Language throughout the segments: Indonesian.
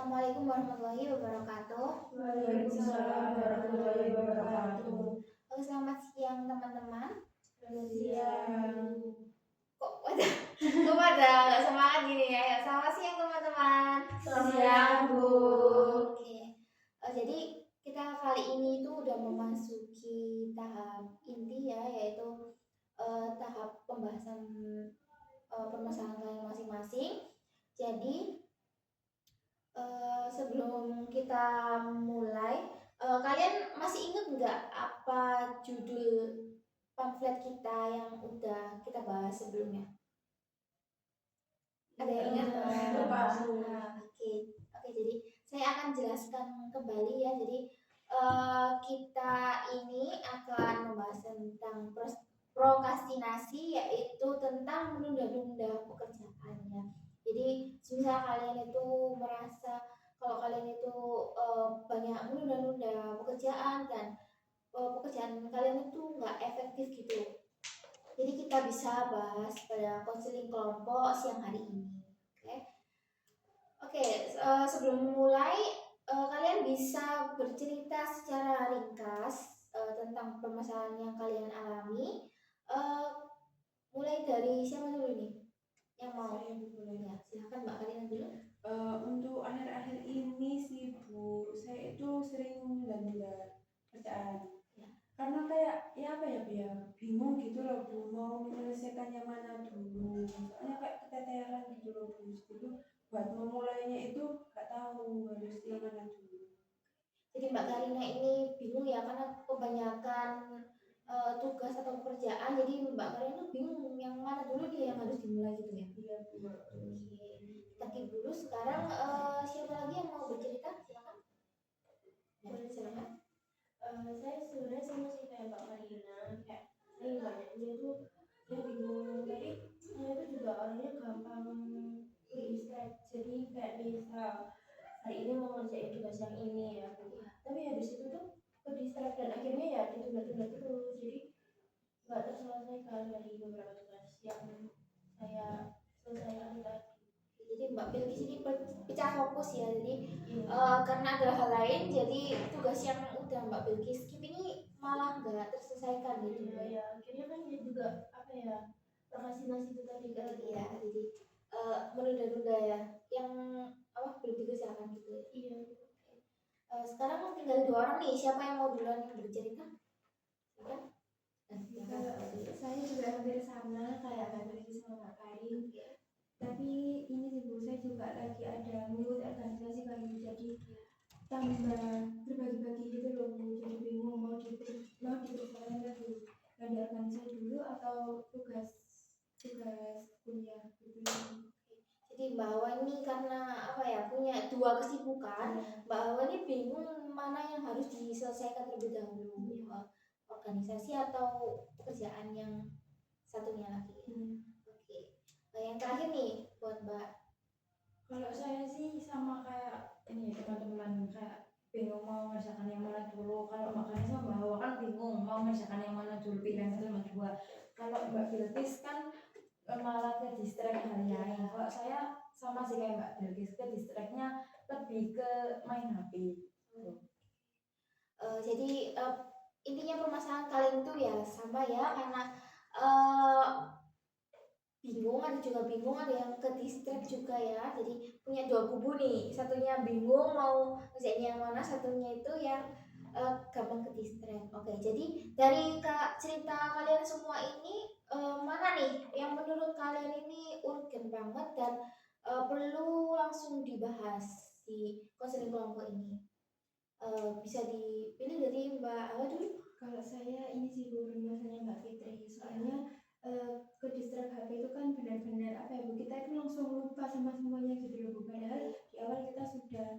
Assalamualaikum warahmatullahi wabarakatuh. Waalaikumsalam warahmatullahi wabarakatuh. Selamat siang teman-teman. Siang. Kok pada nggak semangat gini ya? Selamat siang teman-teman. Selamat siang, Bu. Oke. Jadi kita kali ini itu udah memasuki tahap inti ya, yaitu tahap pembahasan permasalahan kalian masing-masing. Jadi sebelum kita mulai, kalian masih ingat nggak apa judul pamflet kita yang udah kita bahas sebelumnya? Ada yang ingat? Lupa. Oke, jadi saya akan jelaskan kembali ya. Jadi kita ini akan membahas tentang prokrastinasi, yaitu tentang menunda-nunda pekerjaannya. Jadi misal kalian itu merasa kalau kalian itu banyak menunda-nunda pekerjaan dan pekerjaan kalian itu nggak efektif gitu. Jadi kita bisa bahas pada konseling kelompok siang hari ini. Oke, sebelum mulai kalian bisa bercerita secara ringkas tentang permasalahan yang kalian alami. Mulai dari siapa dulu nih? Yang mau? Saya boleh. Ya, silakan Mbak Karina dulu. Untuk akhir-akhir ini sih Bu, saya itu sering menunda-nunda kerjaan. Ya. Karena kayak ya apa ya Bu ya, bingung gitu loh Bu, mau menyelesaikan yang mana dulu. Soalnya kayak keteteran gitu loh Bu. Jadi buat memulainya itu gak tahu harus yang mana dulu. Jadi Mbak Karina ini bingung ya karena kebanyakan tugas atau pekerjaan, jadi Mbak Karina bingung yang mana dulu nih yang harus dimulai gitu ya. Iya Bu. Oke, kita keep dulu. Sekarang siapa lagi yang mau bercerita? Silakan. Boleh silakan. Saya sebenarnya sama sih kayak Mbak Karina, kayak saya banyaknya itu saya bingung, tapi saya itu juga orangnya gampang distract, jadi kayak misal hari ini mau ngerjain tugas yang ini ya Bu, tapi habis itu tuh ke distract dan akhirnya ya ditunda-tunda terus, jadi nggak terselesaikan dari beberapa tugas yang saya selesaikan tadi. Jadi Mbak Bilkis ini pecah fokus ya. Jadi karena ada hal lain, jadi tugas yang udah Mbak Bilkis skip ini malah nggak terselesaikan gitu. Ya, akhirnya kan dia juga apa ya, prokrastinasi itu tadi kan. Iya, jadi menunda-nunda ya. Yang apa belum dikerjakan gitu. Iya. Sekarang tinggal 2 orang nih. Siapa yang mau duluan yang bercerita? Silakan. Saya juga hampir sama kayak Mbak Bilkis sama Mbak Karin. Tapi ini sih Bu, saya juga lagi ada mengikuti organisasi kali ini, jadi tambah berbagi-bagi gitu loh Bu, jadi bingung mau dikerjakan lagi yang di organisasi dulu atau tugas kuliah gitu. Jadi Mbak Hawa ini karena apa ya, punya 2 kesibukan. Mbak Hawa ini bingung mana yang harus diselesaikan terlebih dahulu, organisasi atau pekerjaan yang satunya lagi. Oke. Yang terakhir nih buat Mbak. Kalau saya sih sama kayak ini ya teman-teman, kayak bingung mau mengerjakan yang mana dulu. Kalau makanya sama Mbak Hawa kan bingung mau mengerjakan yang mana dulu, pilihan satu sama dua. Kalau Mbak Bilkis kan malah ke distract hal lain. Kalau saya sama sih kayak Mbak Bilkis, ke distractnya lebih ke main HP. Jadi intinya permasalahan kalian itu ya sama ya, karena bingung, ada juga bingung, ada yang ke distract juga ya. Jadi punya 2 kubu nih, satunya bingung mau ngerjain yang mana, satunya itu yang gampang ke distract. Oke, jadi dari cerita kalian semua ini mana nih yang menurut kalian ini urgent banget dan perlu langsung dibahas di konseling kelompok ini? Bisa dipilih dari Mbak Awa dulu. Kalau saya ini sih Bu, masalahnya Mbak Fitri, soalnya ke distract HP itu kan benar-benar apa ya Bu, kita itu langsung lupa sama semuanya gitu loh Bu, padahal di awal kita sudah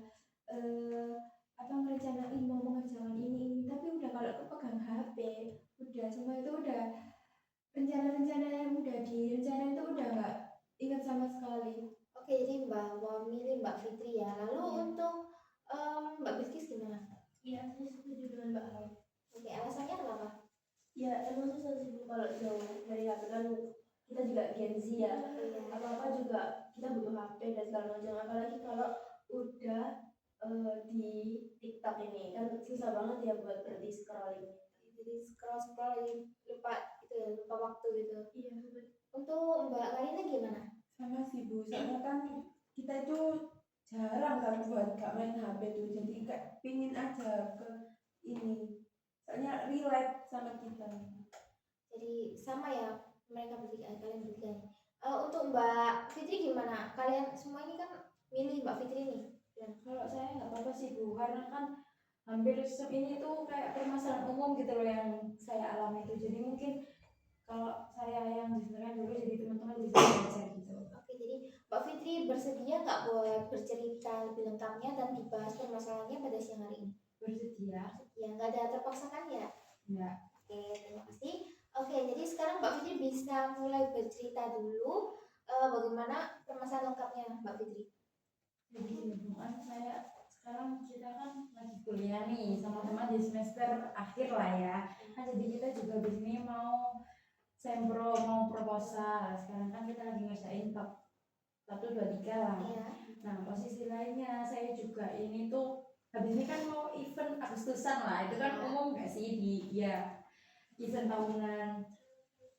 apa merencanain mau mengerjakan ini, tapi udah kalau kepegang HP udah semua itu udah rencana-rencana yang udah direncanain itu udah nggak ingat sama sekali. Oke, jadi Mbak Awa milih Mbak Fitri ya. Lalu untuk Mbak Bilkis gimana? Iya, saya setuju dengan Mbak Hal. Oke, alasannya kenapa? Ya emang susah sih Bu, kalau jauh dari HP kan kita juga Gen Z ya, apa-apa juga kita butuh HP dan segala macam, apalagi kalau udah di TikTok ini kan susah banget ya buat berhenti scrolling. Jadi scroll lupa itu ya, lupa waktu gitu. Iya. Untuk Mbak Karina gimana? Sama sih Bu, soalnya kan kita itu jarang kan buat gak main HP tuh, jadi kayak pingin aja ke ini, soalnya relate sama kita. Jadi sama ya mereka bertiga, kalian bertiga nih. Untuk Mbak Fitri gimana? Kalian semua ini kan milih Mbak Fitri nih. Kalau saya nggak apa-apa sih Bu, karena kan hampir ini tuh kayak permasalahan umum gitu loh yang saya alami itu. Jadi mungkin kalau saya yang disebenarnya dulu, jadi teman-teman bisa belajar gitu. Oke, jadi Mbak Fitri bersedia nggak buat bercerita lebih lengkapnya dan dibahas permasalahannya pada siang hari ini? Bersedia? Ya, nggak ada terpaksakan ya? Enggak. Oke, terima kasih. Oke, jadi sekarang Mbak Fitri bisa mulai bercerita dulu bagaimana permasalahan lengkapnya Mbak Fitri. Jadi gini, kan saya sekarang kita kan lagi kuliah nih sama teman di semester akhir lah ya. Kan jadi kita juga di sini mau sempro, mau proposal. Sekarang kan kita lagi ngerjain bab 1, 2, 3 lah. Iya. Nah, posisi lainnya saya juga ini tuh habis ini kan mau event Agustusan lah. Itu kan umum gak sih di event tahunan.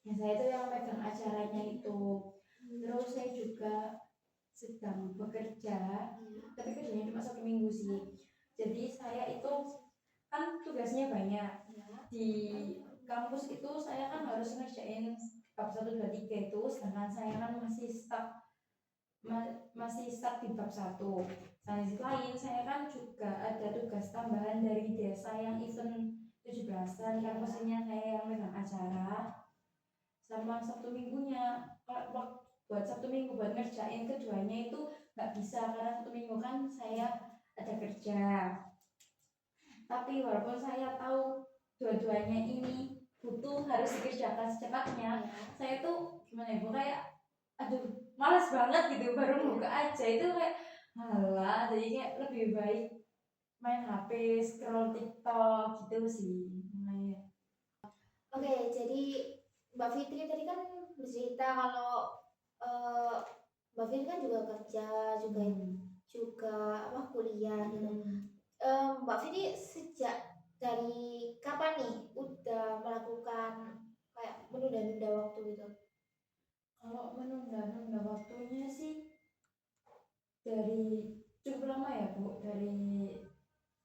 Nah, saya itu yang pegang acaranya itu. Terus saya juga sedang bekerja, tapi kerjanya cuma 1 minggu sih. Jadi saya itu kan tugasnya banyak di kampus itu, saya kan harus ngerjain bab 1, 2, 3 itu, sedangkan saya kan masih stuck di bab 1. Nah, di sisi lain saya kan juga ada tugas tambahan dari desa yang event 17-an, kan posisinya saya yang megang acara. Sama Sabtu minggunya, buat Sabtu minggu buat ngerjain keduanya itu nggak bisa, karena Sabtu minggu kan saya ada kerja. Tapi walaupun saya tahu dua-duanya ini butuh harus dikerjakan secepatnya, saya tuh gimana ya Bu, kayak aduh malas banget gitu, baru buka aja itu kayak malah, jadi kayak lebih baik main HP, scroll TikTok gitu sih. Oke, jadi Mbak Fitri tadi kan bercerita kalau Mbak Fitri kan juga kerja, juga apa kuliah gitu. Mbak Fitri sejak dari kapan nih udah melakukan kayak menunda-nunda waktu gitu? Kalau menunda-nunda waktunya sih dari cukup lama ya Bu, dari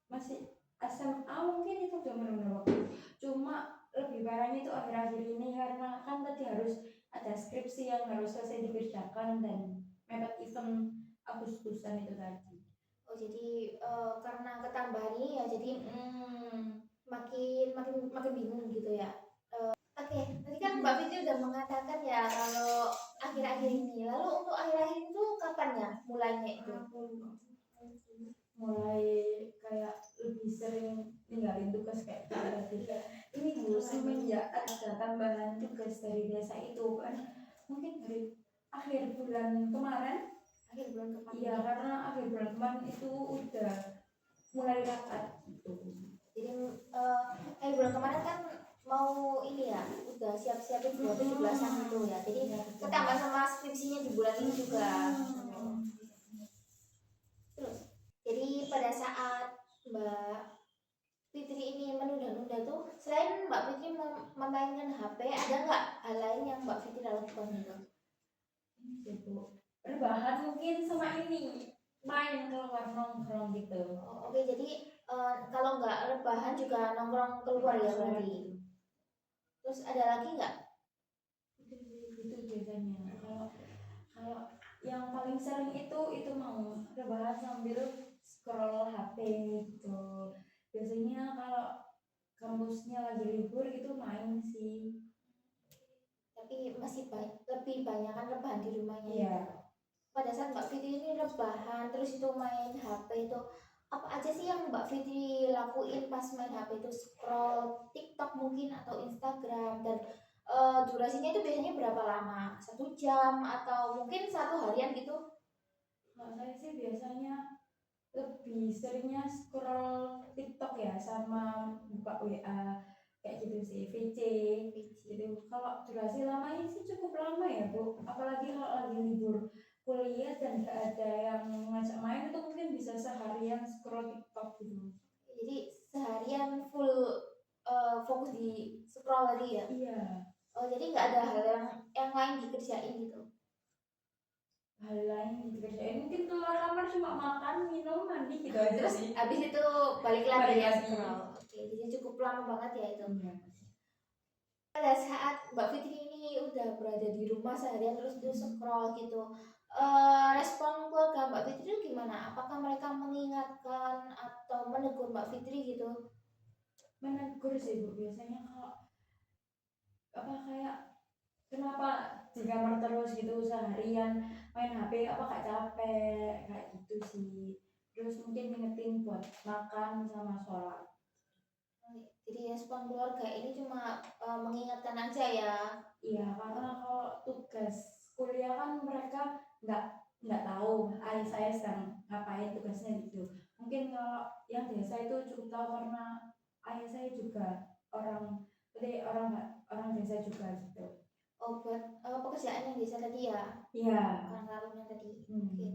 masih SMA mungkin itu udah menunda waktu. Cuma lebih parahnya itu akhir-akhir ini, karena kan tadi harus ada skripsi yang harus selesai dikerjakan dan mepet event Agustusan itu tadi. Oh, jadi karena ketambahan ini ya, jadi makin bingung gitu ya. Oke, tadi kan Mbak Fitri udah mengatakan ya kalau akhir-akhir ini. Lalu untuk akhir-akhir itu kapan ya mulainya itu? Mulai kayak lebih sering ninggalin tugas kayak tadi. Ini Bu, semenjak ada tambahan tugas dari desa itu kan, mungkin dari akhir bulan kemarin. Iya, karena akhir bulan kemarin itu udah mulai rapat gitu. Jadi akhir bulan kemarin kan mau ini ya, udah siap-siapin buat 17-an gitu ya. Jadi ketambah sama skripsinya di bulan ini juga. Terus, jadi pada saat Mbak Fitri ini menunda-nunda tuh, selain Mbak Fitri memainkan HP, ada nggak hal lain yang Mbak Fitri lakukan gitu? Gitu. Rebahan mungkin sama ini, main keluar nongkrong gitu. Oh, oke, jadi kalau nggak rebahan juga nongkrong keluar ya berarti. Terus ada lagi nggak? Itu biasanya. Kalau yang paling sering itu mau rebahan sambil scroll HP gitu. Biasanya kalau kampusnya lagi libur itu main sih. Tapi masih lebih banyak kan rebahan di rumahnya. Iya. Pada saat Mbak Fitri ini rebahan terus itu main HP itu, apa aja sih yang Mbak Fitri lakuin pas main HP itu? Scroll TikTok mungkin atau Instagram, dan durasinya itu biasanya berapa lama? 1 jam atau mungkin 1 harian gitu? Kalau saya sih biasanya lebih seringnya scroll TikTok ya, sama buka WA kayak gitu sih, VC gitu. Kalau durasi lamanya sih cukup lama ya Bu, apalagi kalau lagi libur kuliah dan gak ada yang ngajak main itu mungkin bisa seharian scroll TikTok gitu. Jadi seharian full fokus di scroll tadi ya. Iya, Oh, jadi nggak ada hal yang lain dikerjain gitu. hal lain dikerjain mungkin keluar kamar cuma makan, minum, mandi gitu aja Terus sih. habis itu balik lagi Balik ya lagi. scroll. Oke, jadi cukup lama banget ya itu. Iya. Pada saat Mbak Fitri ini udah berada di rumah seharian terus itu scroll gitu, respon keluarga Mbak Fitri gimana? Apakah mereka mengingatkan atau menegur Mbak Fitri gitu? Menegur sih Bu, biasanya kalau apa kayak kenapa di kamar terus gitu seharian main HP apa gak capek kayak gitu sih. Terus mungkin ngingetin buat makan sama sholat. Jadi respon keluarga ini cuma mengingatkan aja ya. Iya, karena kalau tugas kuliah kan mereka nggak tahu ayah saya sedang ngapain tugasnya gitu. Mungkin kalau yang desa itu cukup tahu karena ayah saya juga orang, jadi orang desa juga gitu. Oh, buat pekerjaan yang biasa tadi ya, Iya. bukan karunnya tadi. Hmm. Oke.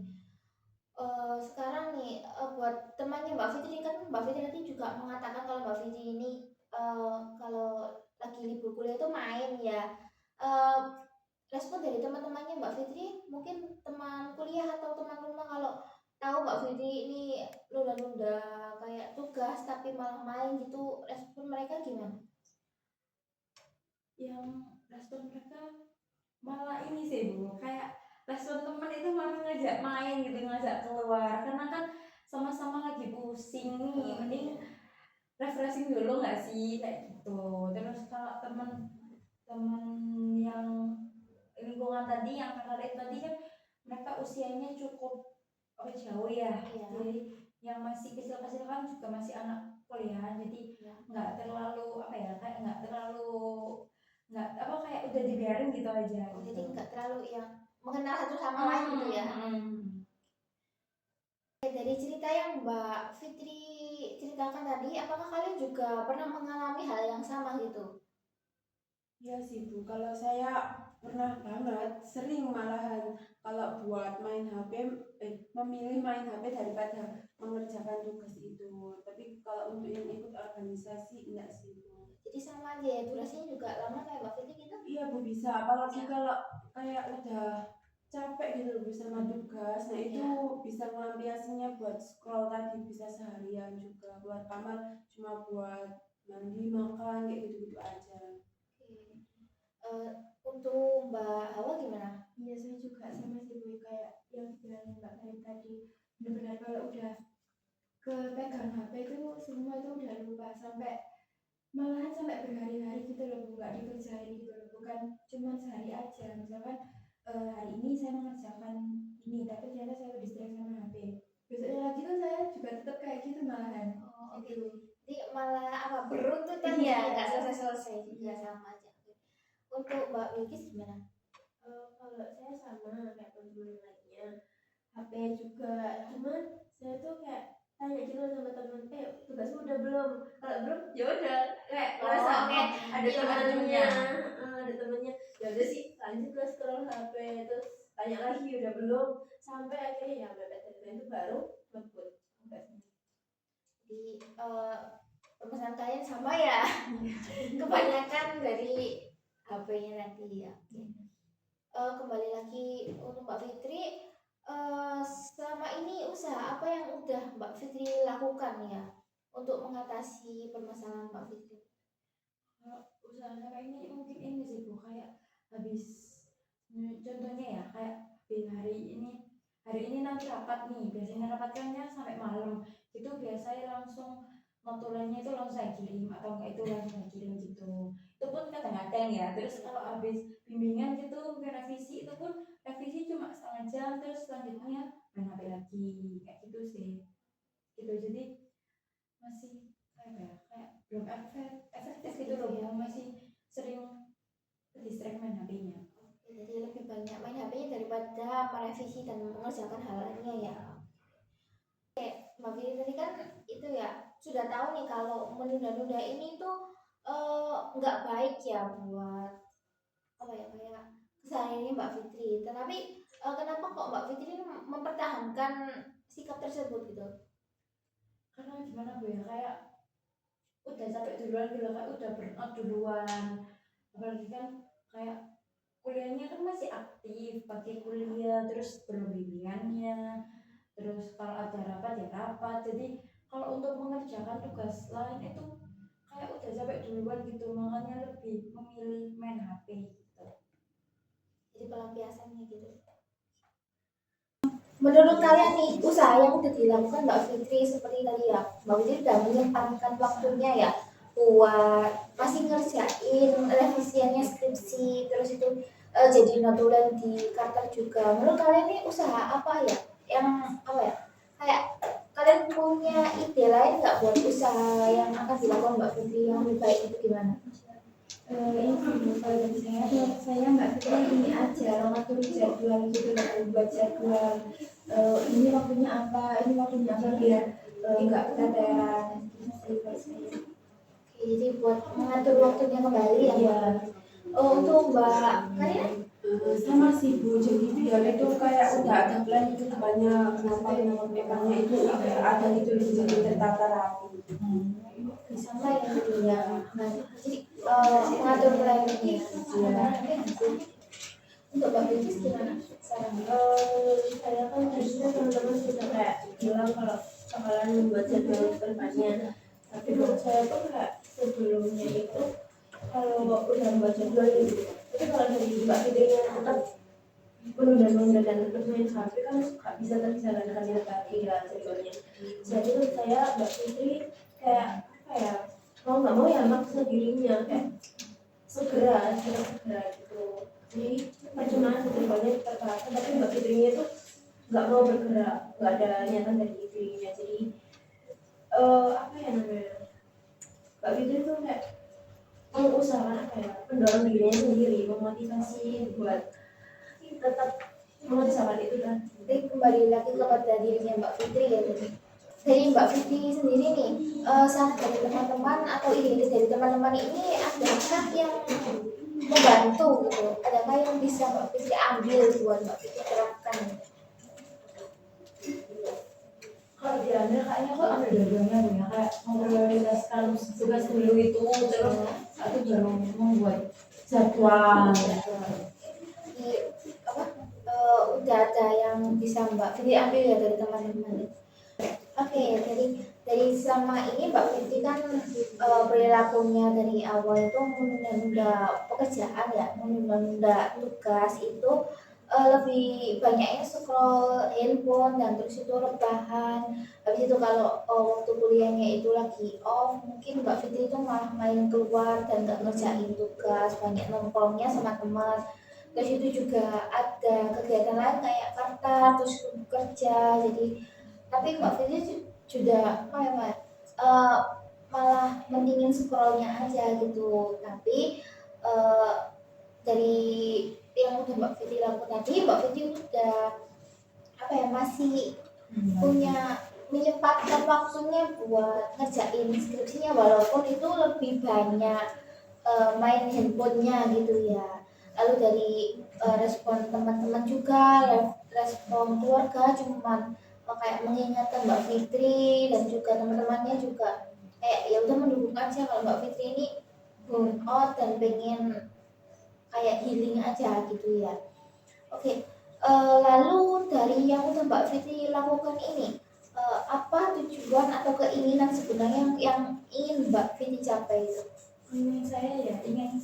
Sekarang nih buat temannya Mbak Fitri kan Mbak Fitri tadi juga mengatakan kalau Mbak Fitri ini kalau lagi libur kuliah itu main ya. Eh, Respon dari teman-temannya Mbak Fitri, mungkin teman kuliah atau teman rumah kalau tahu Mbak Fitri ini nunda-nunda kayak tugas tapi malah main gitu, respon mereka gimana? Yang respon mereka malah ini sih Bu, kayak respon temen itu malah ngajak main gitu, ngajak keluar karena kan sama-sama lagi pusing nih, mending refreshing dulu nggak sih kayak gitu. Terus kalau teman-teman yang lingkungan tadi yang kakak tadi kan mereka usianya cukup jauh ya. Iya. Jadi yang masih kecil-kecil kan juga masih anak kuliah, jadi nggak terlalu apa ya, kayak nggak terlalu nggak apa kayak udah dibiarin gitu aja. Oh, gitu. jadi nggak terlalu yang mengenal satu sama lain gitu ya. Dari cerita yang Mbak Fitri ceritakan tadi, apakah kalian juga pernah mengalami hal yang sama gitu? Iya sih Bu, kalau saya pernah banget, sering malahan kalau buat main HP, memilih main HP daripada mengerjakan tugas itu. Tapi kalau untuk yang ikut organisasi enggak sih Bu. Jadi sama aja ya, durasinya juga lama kayak Mbak Fitri gitu. Iya Bu bisa, apalagi kalau kayak udah capek gitu loh Bu sama tugas, nah itu bisa melampiaskannya buat scroll tadi, bisa seharian juga, keluar kamar cuma buat mandi, makan, kayak gitu-gitu aja. Untuk Mbak Hawa gimana? Iya saya juga sama sih Bu, kayak yang dibilang Mbak Kari tadi, benar-benar kalau udah kepegang HP itu semua itu udah lupa, sampai malahan sampai berhari-hari gitu loh Bu, nggak dikerjain gitu loh, bukan cuma sehari aja. Misalkan hari ini saya mengerjakan ini tapi ternyata saya distract sama HP, besoknya lagi tuh saya juga tetap kayak gitu malahan. Oh, oke. Gitu. Jadi malah apa beruntutan Iya. ya, nggak selesai-selesai juga sama aja. Oke. Untuk Mbak Bilkis gimana? Kalau saya sama kayak teman-teman lainnya, HP juga, cuman saya tuh kayak tanya gitu sama temen, tugasmu udah belum? Kalau belum ya udah kayak merasa kayak ada Iya, temennya, ada temennya, ya udah sih lanjut lah scroll HP, terus tanya lagi udah belum, sampai akhirnya ya mepet deadline itu baru ngebut tugasnya. Di pemesan kalian sama ya? Kebanyakan dari HP-nya nanti ya. Oke. Kembali lagi untuk Mbak Fitri, selama ini usaha apa yang udah Mbak Fitri lakukan ya untuk mengatasi permasalahan Mbak Fitri? Kalau usaha saya ini mungkin ini sih Bu, kayak habis contohnya ya kayak hari ini nanti rapat nih, biasanya rapatnya sampai malam itu biasanya langsung notulennya itu langsung saya kirim atau enggak itu langsung saya kirim gitu. Itu pun kadang-kadang ya. Terus kalau habis bimbingan gitu mungkin revisi, itu pun revisi cuma setengah jam, terus selanjutnya main HP lagi kayak gitu sih gitu. Jadi masih kayak belum efektif gitu loh Bu, masih sering distract main HP-nya. Jadi lebih banyak main HP-nya daripada merevisi dan mengerjakan hal lainnya ya. Oke, Mbak Fitri tadi kan itu ya sudah tahu nih kalau menunda-nunda ini tuh nggak baik ya buat apa ya kayak kesehariannya Mbak Fitri. Tetapi kenapa kok Mbak Fitri mempertahankan sikap tersebut gitu? Karena gimana Bu ya, kayak udah capek duluan gitu, kayak udah burn out duluan. Apalagi kan kayak kuliahnya kan masih aktif, pakai kuliah, terus belum bimbingannya, terus kalau ada rapat ya rapat. Jadi kalau untuk mengerjakan tugas lain itu kayak udah capek duluan gitu, makanya lebih memilih main HP gitu. Jadi pelampiasannya gitu. Menurut kalian nih, usaha yang udah dilakukan Mbak Fitri seperti tadi ya, Mbak Fitri udah menyempatkan waktunya ya buat masih ngerjain revisiannya skripsi, terus itu jadi notulen di Carter juga. Menurut kalian nih usaha apa ya yang apa ya kayak kalian punya ide lain nggak buat usaha yang akan dilakukan Mbak Fitri yang lebih baik itu gimana? Ini sih kalau dari saya Mbak Fitri ini aja ngatur jadwal gitu loh, buat jadwal ini waktunya apa, ini waktunya apa biar nggak keteteran gitu sih kalau saya. Oke, jadi buat mengatur waktunya kembali ya. Iya. Oh, untuk Mbak Karina? Sama sih Bu, jadi biar itu kayak udah ada plan itu depannya kenapa memangnya itu ada itu jadi tertata rapi. Sama ya gitu ya. Nah, jadi mengatur plan ini ya. Untuk Mbak Beatrice gimana sarannya? Saya kan tadinya teman-teman sudah kayak bilang kalau bakalan membuat jadwal kedepannya, tapi menurut saya tuh kayak sebelumnya itu kalau udah membuat jadwal gitu, tapi kalau dari Mbak Fitri yang tetap menunda-nunda dan terus main HP kan nggak bisa terjalankan dengan baik lah jadwalnya. Jadi menurut saya Mbak Fitri kayak apa ya, mau nggak mau ya maksa dirinya kayak segera gitu. Jadi percuma jadwalnya tertata tapi Mbak Fitrinya itu nggak mau bergerak, nggak ada niatan dari dirinya. Jadi apa ya namanya, Mbak Fitri tuh kayak mengusahakan apa ya, mendorong dirinya sendiri, memotivasi buat tetap mengusahakan itu kan. Jadi kembali lagi kepada dirinya Mbak Fitri ya tadi. Dari Mbak Fitri sendiri nih, saran dari teman-teman atau ide-ide dari teman-teman ini adakah yang membantu gitu? Adakah yang bisa Mbak Fitri ambil buat Mbak Fitri terapkan? Kalau diambil kayaknya kok ambil dua-duanya Bu ya, kayak memprioritaskan tugas dulu itu, terus aku baru membuat jadwal. Jadi apa? Udah ada yang bisa Mbak Fitri ambil ya dari teman-teman. Oke, dari selama ini Mbak Fitri kan perilakunya dari awal itu menunda-nunda pekerjaan ya, menunda-nunda tugas itu lebih banyaknya scroll handphone dan terus itu rebahan. Habis itu kalau waktu kuliahnya itu lagi off, mungkin Mbak Fitri itu malah main keluar dan nggak ngerjain tugas, banyak nongkrongnya sama teman. Terus itu juga ada kegiatan lain kayak karta, terus kerja. Jadi tapi Mbak Fitri sudah apa ya Mbak, eh, malah mendingin scrollnya aja gitu. Tapi eh, dari yang udah Mbak Fitri lakukan tadi, Mbak Fitri udah apa ya masih punya menyempatkan waktunya buat ngerjain skripsinya walaupun itu lebih banyak main handphonenya gitu ya. Lalu dari respon teman-teman juga, respon keluarga cuman kayak mengingatkan Mbak Fitri dan juga teman-temannya juga kayak ya udah mendukung aja kalau Mbak Fitri ini burn out dan pengen kayak healing aja gitu ya. Oke, lalu dari yang udah Mbak Fitri lakukan ini, apa tujuan atau keinginan sebenarnya yang ingin Mbak Fitri capai itu? Saya ya ingin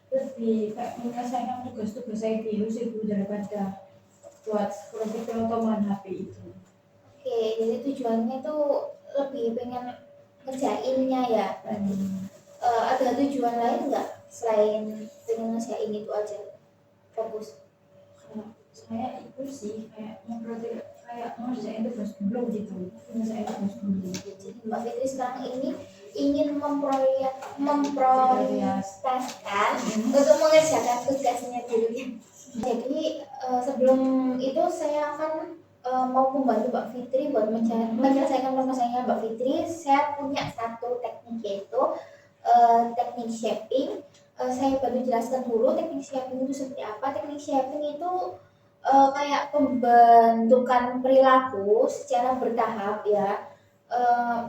lebih kayak menyelesaikan tugas-tugas saya dulu sih Bu, daripada buat scroll atau main HP itu. Oke, jadi tujuannya tuh lebih pengen ngerjainnya ya berarti. Ada tujuan lain nggak selain pengen ngerjain itu aja? Fokus. Kalau saya itu sih kayak kayak ngerjain tugas dulu gitu, ngerjain tugas dulu. Jadi Mbak Fitri sekarang ini ingin memprioritaskan untuk mengerjakan tugasnya dulu ya. Jadi sebelum itu saya akan mau membantu Mbak Fitri buat menyelesaikan permasalahannya Mbak Fitri. Saya punya satu teknik yaitu teknik shaping. Saya bantu jelaskan dulu teknik shaping itu seperti apa. Teknik shaping itu kayak pembentukan perilaku secara bertahap ya. Eh,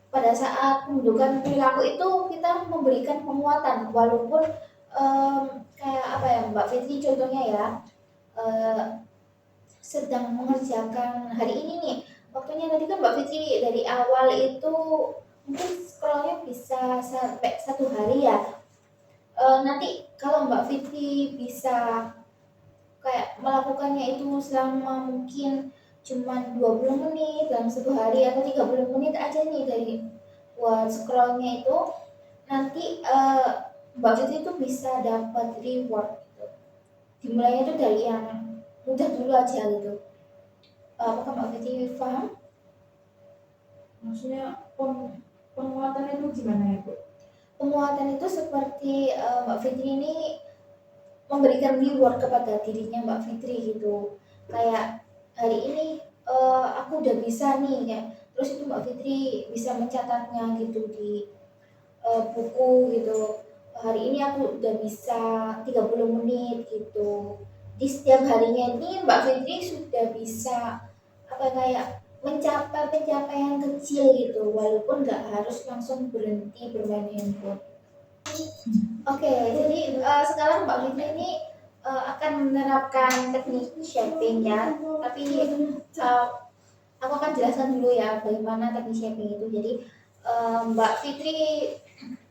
Pada saat pembentukan perilaku itu kita memberikan penguatan walaupun kayak apa ya Mbak Fitri contohnya ya, eh, sedang mengerjakan hari ini nih, waktunya tadi kan Mbak Fitri dari awal itu mungkin scrollnya bisa sampai 1 hari ya. Nanti kalau Mbak Fitri bisa kayak melakukannya itu selama mungkin cuman 20 menit dalam 1 hari atau 30 menit aja nih dari buat scrollnya itu, nanti Mbak Fitri itu bisa dapat reward gitu. Dimulainya itu dari yang mudah dulu aja gitu. Apakah Mbak Fitri paham? Maksudnya penguatan itu gimana ya Bu? Penguatan itu seperti Mbak Fitri ini memberikan reward kepada dirinya Mbak Fitri gitu. Kayak hari ini aku udah bisa nih kayak, terus itu Mbak Fitri bisa mencatatnya gitu di buku gitu. Hari ini aku udah bisa 30 menit gitu. Di setiap harinya ini Mbak Fitri sudah bisa apa kayak mencapai pencapaian kecil gitu, walaupun nggak harus langsung berhenti bermain handphone. Oke, jadi sekarang Mbak Fitri ini akan menerapkan teknik shaping ya, tapi aku akan jelaskan dulu ya bagaimana teknik shaping itu. Jadi Mbak Fitri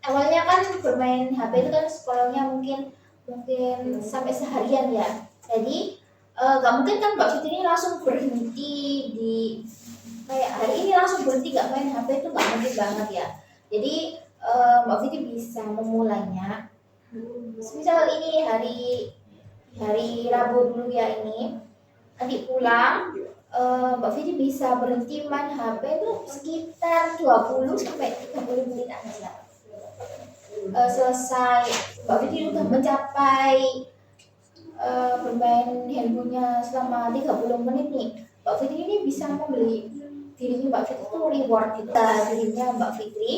awalnya kan bermain HP itu kan scrollnya mungkin mungkin sampai seharian ya. Jadi nggak mungkin kan Mbak Fitri ini langsung berhenti di kayak hari ini langsung berhenti nggak main HP, itu nggak mungkin banget ya. Jadi Mbak Fitri bisa memulainya. Misal ini hari hari Rabu dulu ya ini. Nanti pulang Mbak Fitri bisa berhenti main HP itu sekitar 20 sampai 30 menit aja. Selesai Mbak Fitri udah mencapai bermain handphonenya selama 30 menit nih, Mbak Fitri ini bisa membeli dirinya Mbak Fitri itu reward kita dirinya Mbak Fitri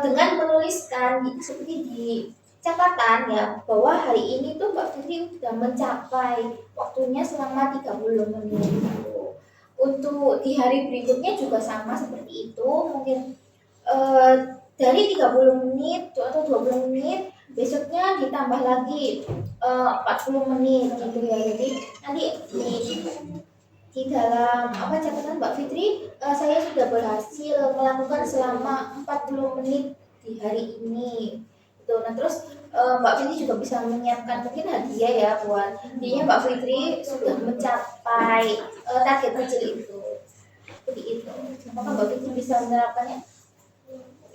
dengan menuliskan seperti di catatan ya bahwa hari ini tuh Mbak Fitri sudah mencapai waktunya selama 30 menit. Untuk di hari berikutnya juga sama seperti itu, mungkin dari 30 menit atau 20 menit, besoknya ditambah lagi 40 menit gitu ya. Jadi nanti di dalam apa catatan Mbak Fitri, saya sudah berhasil melakukan selama 40 menit di hari ini gitu. Nah terus Mbak Fitri juga bisa menyiapkan mungkin hadiah ya buat dirinya Mbak Fitri sudah mencapai target kecil itu. Seperti itu. Apakah Mbak Fitri bisa menerapkannya?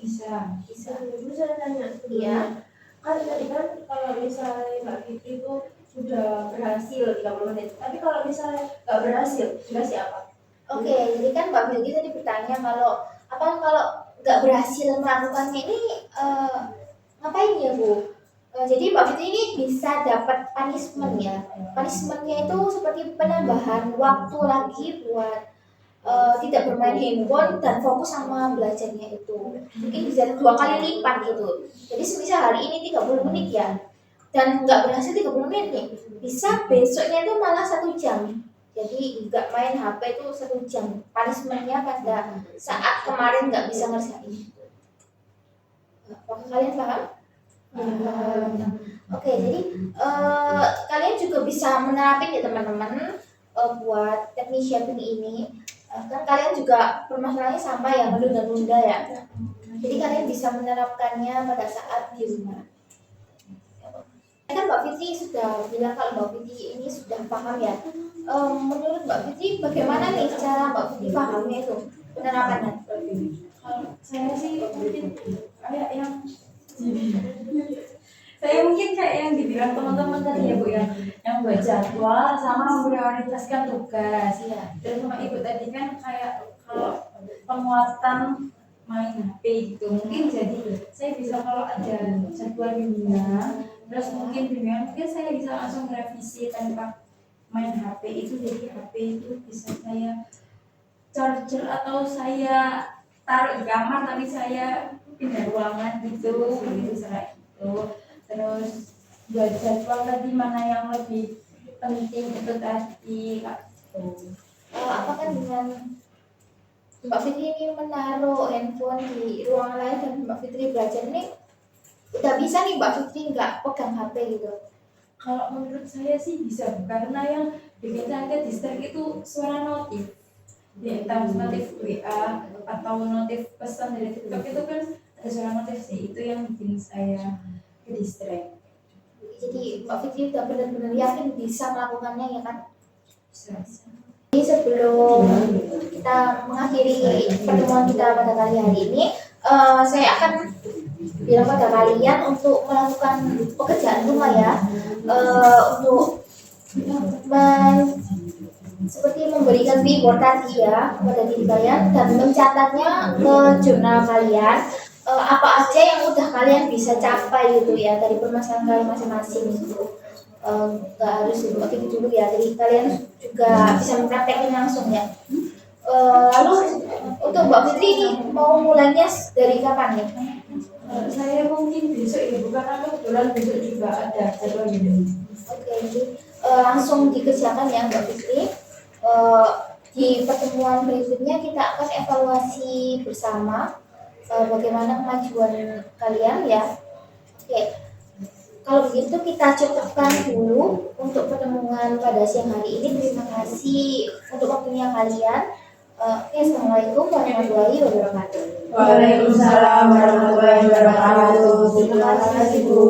Bisa. Dulu saya tanya Iya. kan tadi kan kalau misalnya Mbak Fitri itu sudah berhasil 30 menit, tapi kalau misalnya nggak berhasil dikasih apa? Oke, jadi kan Mbak Bilgi tadi bertanya kalau apa kalau nggak berhasil melakukannya ini ngapain ya Bu? Jadi Mbak Fitri ini bisa dapat punishment ya. Punishmentnya itu seperti penambahan waktu lagi buat tidak bermain handphone dan fokus sama belajarnya itu. Mungkin bisa 2 kali lipat gitu. Jadi semisal hari ini 30 menit ya, dan nggak berhasil 30 menit nih, bisa besoknya itu malah 1 jam. Jadi nggak main HP itu 1 jam. Punishmentnya pada saat kemarin nggak bisa ngerjain. Apakah kalian paham? Oke, jadi kalian juga bisa menerapin ya teman-teman buat teknik shaping ini. Kan kalian juga permasalahannya sama ya, menunda-nunda ya. Jadi kalian bisa menerapkannya pada saat di rumah. Kan Mbak Fitri sudah bilang kalau Mbak Fitri ini sudah paham ya. Menurut Mbak Fitri bagaimana nih cara Mbak Fitri pahamnya itu penerapannya? Kalau saya sih mungkin kayak yang saya mungkin kayak yang dibilang teman-teman tadi ya Bu ya, yang buat jadwal sama memprioritaskan tugas ya. Dan sama Ibu tadi kan kayak kalau penguatan main HP gitu, mungkin jadi saya bisa kalau ada jadwal bimbingan, terus mungkin bimbingan mungkin saya bisa langsung revisi tanpa main HP itu. Jadi HP itu bisa saya charger atau saya taruh di kamar tapi saya pindah ruangan gitu, begitu saya itu. Terus buat jadwal tadi mana yang lebih penting itu tadi Kak. Apakah dengan Mbak Fitri ini menaruh handphone di ruangan lain dan Mbak Fitri belajar ini udah bisa nih Mbak Fitri nggak pegang HP gitu? Kalau menurut saya sih bisa, karena yang bikin saya distract itu suara notif. Ya, entah notif WA atau notif pesan dari TikTok itu kan ada suara notif sih, itu yang bikin saya ke distract. Jadi Mbak Fitri udah benar-benar yakin bisa melakukannya ya kan? Bisa. Jadi sebelum kita mengakhiri pertemuan kita pada kali hari ini, saya akan bilang pada kalian untuk melakukan pekerjaan rumah ya, untuk seperti memberikan reward tadi ya kepada diri kalian dan mencatatnya ke jurnal kalian, apa aja yang udah kalian bisa capai gitu ya dari permasalahan kalian masing-masing gitu. Nggak harus dibuatin dulu ya, jadi kalian juga bisa mempraktekin langsung ya. Lalu untuk Mbak Fitri ini mau mulainya dari kapan ya? Saya mungkin besok ya, bukan karena kebetulan besok juga ada jadwal gitu. Oke, jadi langsung dikerjakan ya Mbak Fitri. Di pertemuan berikutnya kita akan evaluasi bersama bagaimana kemajuan kalian ya. Oke. Kalau begitu kita cukupkan dulu untuk pertemuan pada siang hari ini. Terima kasih untuk waktunya kalian. Assalamualaikum warahmatullahi wabarakatuh. Waalaikumsalam warahmatullahi wabarakatuh. Terima kasih Bu.